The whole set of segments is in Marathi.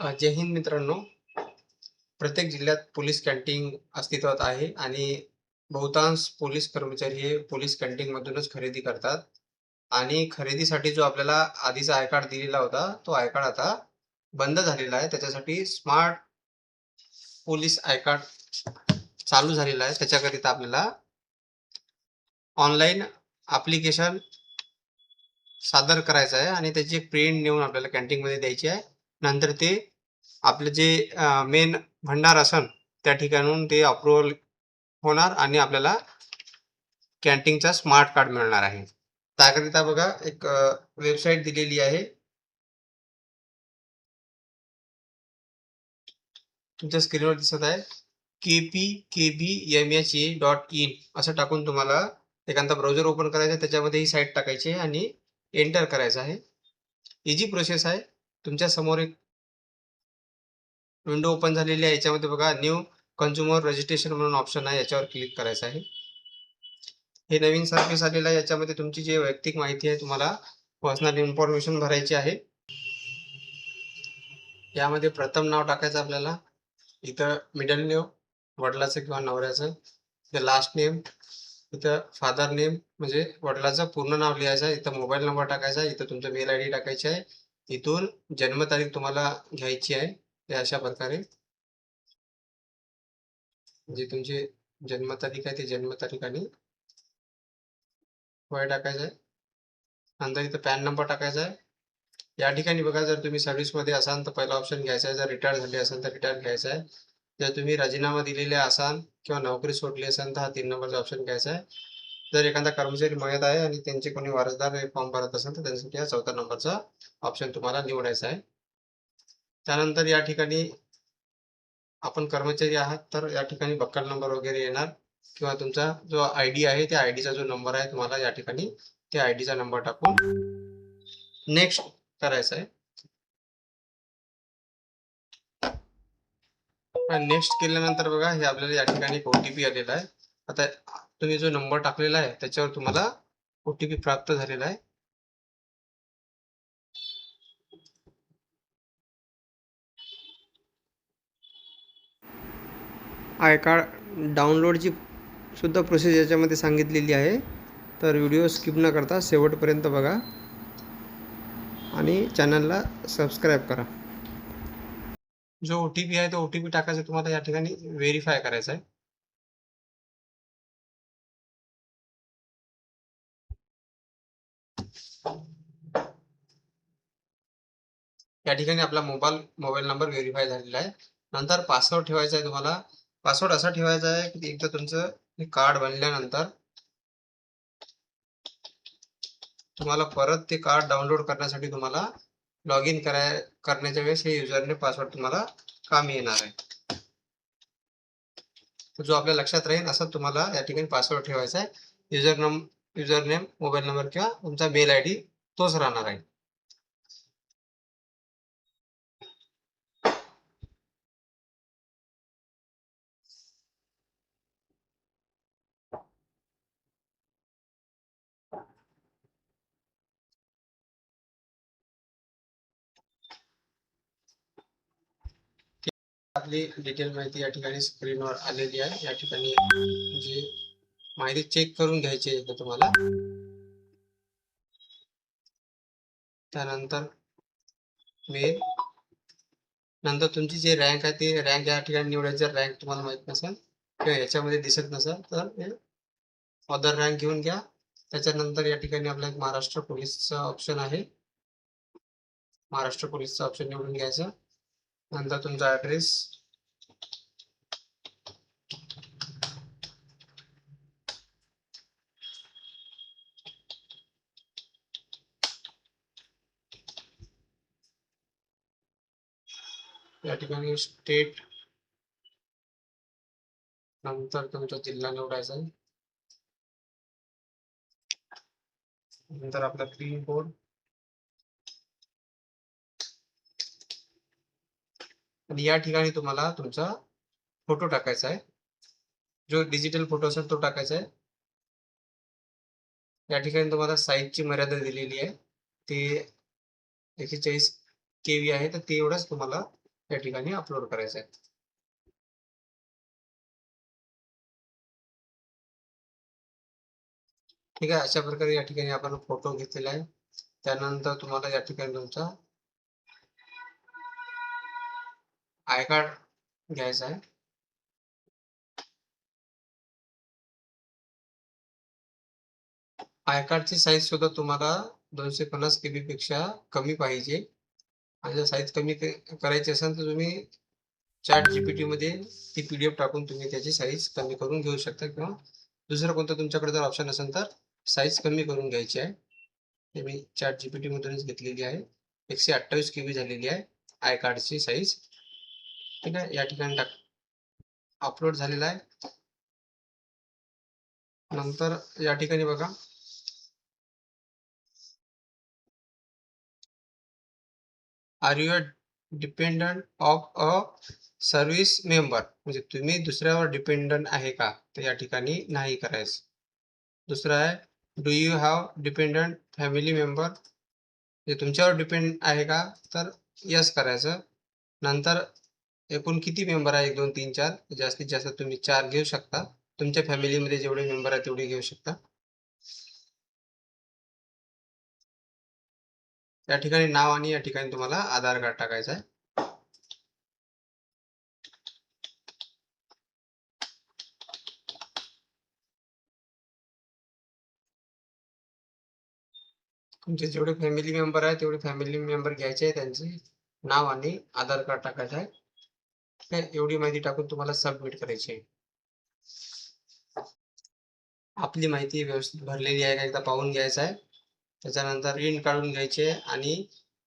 जय हिंद मित्रांनो. प्रत्येक जिल्ह्यात पोलीस कॅन्टीन अस्तित्वात आहे आणि बहुतांश पोलीस कर्मचारी हे पोलीस कॅन्टीनमधूनच खरेदी करतात. आणि खरेदीसाठी जो आपल्याला आधीचा आय कार्ड दिलेला होता, तो आय कार्ड आता बंद झालेला आहे. त्याच्यासाठी स्मार्ट पोलीस आय कार्ड चालू झालेला आहे. त्याच्याकरिता आपल्याला ऑनलाईन ॲप्लिकेशन सादर करायचं आहे आणि त्याची एक प्रिंट नेऊन आपल्याला कॅन्टीनमध्ये द्यायची आहे. नंतर ते आपलं जे मेन भंडार असन त्या ठिकाणाहून ते अप्रूव्हल होणार आणि आपल्याला कॅन्टीनचा स्मार्ट कार्ड मिळणार आहे. त्याकरिता बघा एक वेबसाईट दिलेली आहे. तुमच्या स्क्रीनवर दिसत आहे kpkbmha.in असं टाकून तुम्हाला एखादा ब्राउझर ओपन करायचा, त्याच्यामध्ये ही साईट टाकायची आहे आणि एंटर करायचं आहे. इझी प्रोसेस आहे. तुमच्या समोर एक विंडो ओपन झालेली आहे. याच्यामध्ये बघा न्यू कन्झ्युमर रजिस्ट्रेशन म्हणून ऑप्शन आहे, याच्यावर क्लिक करायचं आहे. हे नवीन सर्व्हिस आलेलं आहे. याच्यामध्ये तुमची जी वैयक्तिक माहिती आहे, तुम्हाला पर्सनल इन्फॉर्मेशन भरायची आहे. यामध्ये प्रथम नाव टाकायचं आपल्याला, इथं मिडल नेम वडिलाचं किंवा नवऱ्याचं, इथं लास्ट नेम, इथं फादर नेम म्हणजे वडिलाचं पूर्ण नाव लिहायचं, इथं मोबाईल नंबर टाकायचा, इथं तुमचं मेल आय डी टाकायची आहे, इथून जन्मतारीख तुम्हाला घ्यायची आहे. हे अशा प्रकारे जी तुमची जन्मतारीख आहे, ती जन्मतारीख आणि वय टाकायचं आहे. नंतर इथं पॅन नंबर टाकायचा आहे. या ठिकाणी बघा, जर तुम्ही सर्व्हिसमध्ये असाल तर पहिला ऑप्शन घ्यायचा आहे, जर रिटायर झाले असाल तर रिटायर घ्यायचा आहे, जर तुम्ही राजीनामा दिलेले असाल किंवा नोकरी सोडली असेल तर हा 3 नंबरचा ऑप्शन घ्यायचा आहे. जर एखादा कर्मचारी मयत आहे आणि त्यांचे कोणी वारसदार हे फॉर्म भरत असेल तर त्यांच्यासाठी हा 4थ्या नंबरचा ऑप्शन तुम्हाला निवडायचा आहे. त्यानंतर या ठिकाणी आपण कर्मचारी आहात तर या ठिकाणी बक्कल नंबर वगैरे येणार किंवा तुमचा जो आय डी आहे त्या आय डीचा जो नंबर आहे तुम्हाला या ठिकाणी त्या आय डीचा नंबर टाकून नेक्स्ट करायचं आहे. नेक्स्ट केल्यानंतर बघा, हे आपल्याला या ठिकाणी ओटीपी आलेला आहे. आता तुम्ही जो नंबर टाकलेला आहे त्याच्यावर तुम्हाला ओटीपी प्राप्त झालेला आहे. आय कार्ड डाउनलोडची सुद्धा प्रोसेस याच्यामध्ये सांगितलेली आहे, तर व्हिडिओ स्किप न करता शेवटपर्यंत बघा आणि चॅनलला सबस्क्राईब करा. जो ओटीपी आहे तो ओटीपी टाकायचा तुम्हाला या ठिकाणी व्हेरीफाय करायचा आहे. या ठिकाणी आपला मोबाईल नंबर व्हेरीफाय झालेला आहे. नंतर पासवर्ड ठेवायचा आहे तुम्हाला. पासवर्ड असा ठेवायचा आहे की एकदा तुमचं कार्ड बनल्यानंतर तुम्हाला परत ते कार्ड डाउनलोड करण्यासाठी तुम्हाला लॉग इन करण्याच्या वेळेस हे युजरनेम पासवर्ड तुम्हाला कामी येणार आहे. जो आपल्या लक्षात राहील असं तुम्हाला या ठिकाणी पासवर्ड ठेवायचा आहे. युजरनेम, मोबाईल नंबर किंवा तुमचा मेल आय डी तोच राहणार आहे. आपली डिटेल माहिती या ठिकाणी स्क्रीनवर आलेली आहे. या ठिकाणी जी माहिती चेक करून घ्यायची आहे तुम्हाला. त्यानंतर मेल, नंतर तुमची जी रँक आहे ती रँक या ठिकाणी निवडायची. जर रँक तुम्हाला माहित नसेल किंवा याच्यामध्ये दिसत नसेल तर अदर रँक घेऊन घ्या. त्याच्यानंतर या ठिकाणी आपला एक महाराष्ट्र पोलीसचा ऑप्शन आहे, महाराष्ट्र पोलीसचा ऑप्शन निवडून घ्यायचा. नंतर तुमचा ॲड्रेस, या ठिकाणी स्टेट, नंतर तुमचा जिल्हा निवडायचा आहे. नंतर आपला पिन कोड आणि या ठिकाणी तुम्हाला तुमचा फोटो टाकायचा आहे. जो डिजिटल फोटो असेल तो टाकायचा आहे. या ठिकाणी तुम्हाला साईजची मर्यादा दिलेली आहे, ते 140 KB आहे, तर ते एवढंच तुम्हाला या ठिकाणी अपलोड करायचा आहे. ठीक आहे, अशा प्रकारे या ठिकाणी आपण फोटो घेतलेला आहे. त्यानंतर तुम्हाला या ठिकाणी तुमचा आय कार्ड घ्यायचा आहे. आय कार्डची साईज सुद्धा तुम्हाला 250 KB पेक्षा कमी पाहिजे. आणि जर साईज कमी करायची असेल तर तुम्ही चॅट जीपीटी मध्ये ती PDF टाकून तुम्ही त्याची साईज कमी करून घेऊ शकता, किंवा दुसरं कोणतं तुमच्याकडे जर ऑप्शन असेल तर साईज कमी करून घ्यायची आहे. ते मी चॅट जीपीटी मधूनच घेतलेली आहे. 128 KB झालेली आहे आय कार्डची साईज. ठीक आहे, या ठिकाणी अपलोड झालेला आहे. नंतर या ठिकाणी बघा, are you a dependent of a service member, म्हणजे तुम्ही दुसऱ्यावर डिपेंडंट आहे का, तर या ठिकाणी नाही करायचं. दुसरं आहे, do you have dependent family member, म्हणजे तुमच्यावर डिपेंड आहे का, तर यस करायचं. नंतर एकूण किती मेंबर आहे, 1 2 3 4, जास्तीत जास्त तुम्ही 4 घेऊ शकता. तुमच्या फॅमिलीमध्ये जेवढे मेंबर आहेत तेवढे घेऊ शकता. या ठिकाणी नाव आणि या ठिकाणी तुम्हाला आधार कार्ड टाकायचं आहे. तुमचे जेवढे फॅमिली मेंबर आहे तेवढे फॅमिली मेंबर घ्यायचे आहे, त्यांचे नाव आणि आधार कार्ड टाकायचं आहे. एवढी माहिती टाकून तुम्हाला सबमिट करायची आहे. आपली माहिती व्यवस्थित भरलेली आहे का एकदा पाहून घ्यायचं आहे. त्याच्यानंतर प्रिंट काढून घ्यायची आहे आणि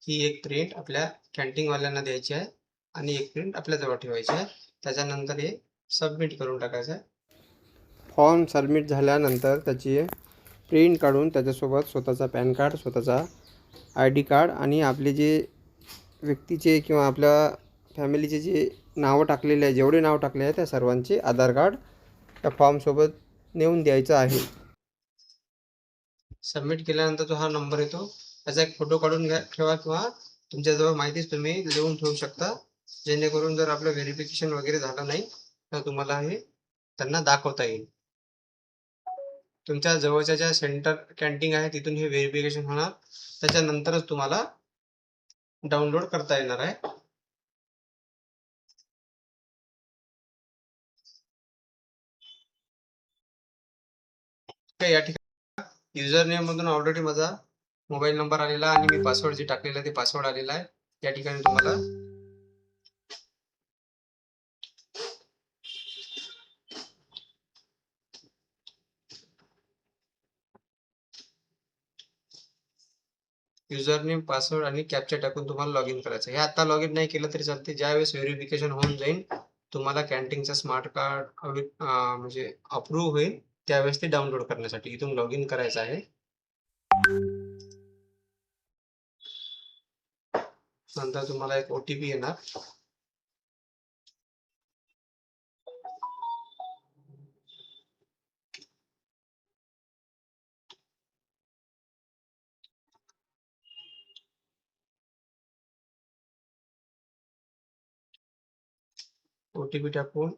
ही एक प्रिंट आपल्या कॅन्टीनवाल्यांना द्यायची आहे आणि एक प्रिंट आपल्याजवळ ठेवायची आहे. त्याच्यानंतर हे सबमिट करून टाकायचं आहे. फॉर्म सबमिट झाल्यानंतर त्याची प्रिंट काढून त्याच्यासोबत स्वतःचा पॅन कार्ड, स्वतःचा ID कार्ड आणि आपले जे व्यक्तीचे किंवा आपल्या फॅमिलीचे जे नावं टाकलेले आहे, जेवढे नाव टाकले आहे त्या सर्वांचे आधार कार्ड त्या फॉर्मसोबत नेऊन द्यायचं आहे. सबमिट केल्यानंतर जो हा नंबर येतो त्याचा एक फोटो काढून ठेवा, किंवा तुमच्याजवळ माहितीच तुम्ही लिहून ठेवू शकता, जेणेकरून जर आपलं व्हेरिफिकेशन वगैरे झालं नाही तर तुम्हाला हे त्यांना दाखवता येईल. तुमच्या जवळच्या ज्या सेंटर कॅन्टीन आहे तिथून हे व्हेरिफिकेशन होणार, त्याच्यानंतरच तुम्हाला डाउनलोड करता येणार आहे. या ठिकाणी युजर नेम मधून ऑलरेडी माझा मोबाईल नंबर आलेला आणि मी पासवर्ड जे टाकलेला ते पासवर्ड आलेला आहे. या ठिकाणी तुम्हाला युजर नेम, पासवर्ड आणि कॅप्चा टाकून तुम्हाला लॉग इन करायचं. हे आता लॉग इन नाही केलं तरी चालते. ज्यावेळेस व्हेरिफिकेशन होऊन जाईल तुम्हाला कॅन्टीनचा स्मार्ट कार्ड म्हणजे अप्रूव्ह होईल, त्यावेळेस ते डाउनलोड करण्यासाठी इथून लॉग इन करायचं आहे. नंतर तुम्हाला एक OTP येणार. OTP टाकून